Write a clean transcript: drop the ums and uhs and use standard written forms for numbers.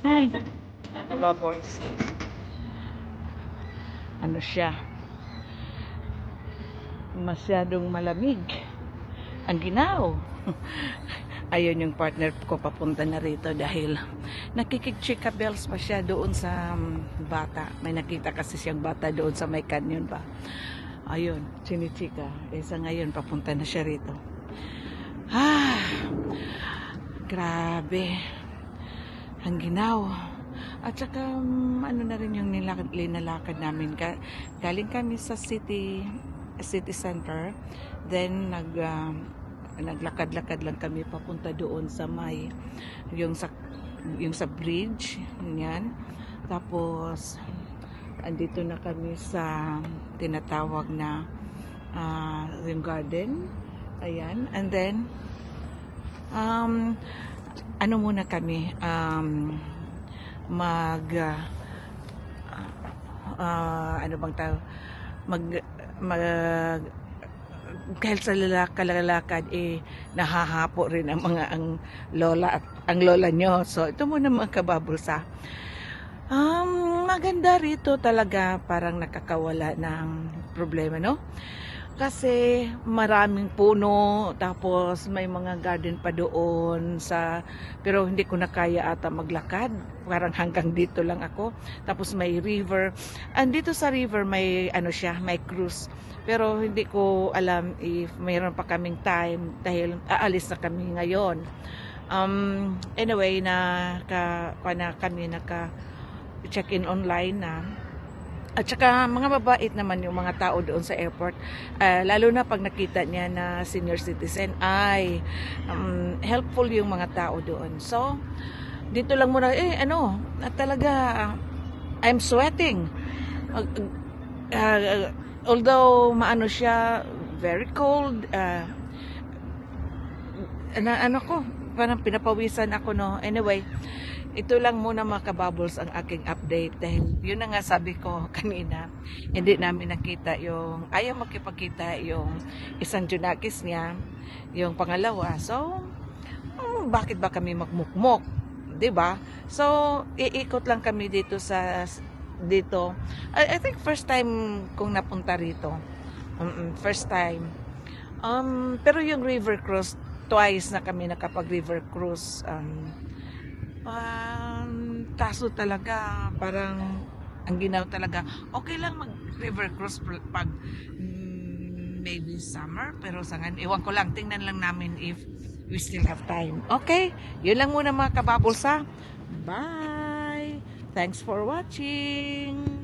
Ay, lovers. Ano siya? Masyadong malamig. Ang ginaw. Ayun yung partner ko papunta na rito dahil nakikig-chika bells pa siya doon sa bata. May nakita kasi siyang bata doon sa may canyon ba. Ayun, chinichika. Sa ngayon papunta na siya rito. Ah, grabe. Ang ginaw. At saka ano na rin yung linalakad namin. Galing kami sa city center. Then naglakad-lakad lang kami papunta doon sa may yung sa bridge yan. Tapos andito na kami sa tinatawag na yung garden. Ayan. And then ano muna kami ano bang tawag dahil sa lalakad nahahapo rin ang lola at ang lola nyo. So ito muna mga kababulsa. Maganda rito talaga, parang nakakawala ng problema, no? Kasi maraming puno, tapos may mga garden pa doon pero hindi ko na kaya ata maglakad. Parang hanggang dito lang ako. Tapos may river. Andito sa river may may cruise. Pero hindi ko alam if mayroon pa kaming time dahil aalis na kami ngayon. Anyway, kami naka check-in online na. At saka mga mabait naman yung mga tao doon sa airport. Lalo na pag nakita niya na senior citizen ay helpful yung mga tao doon. So, dito lang muna, talaga, I'm sweating. Although maano siya, very cold, parang pinapawisan ako, no. Anyway, ito lang muna mga kabubbles ang aking update dahil yun na nga sabi ko kanina, hindi namin nakita ayaw makipagkita yung isang Junakis niya, yung pangalawa. So, bakit ba kami magmukmok? 'Di ba? So, iikot lang kami dito dito. I think first time kong napunta rito. First time. Pero yung river cruise, twice na kami nakapag river cruise. Kaso talaga parang ang ginaw talaga, okay lang mag river cruise pag maybe summer, pero sa ngayon ewan ko lang, tingnan lang namin if we still have time. Okay, yun lang muna mga kababulsa. Bye, thanks for watching.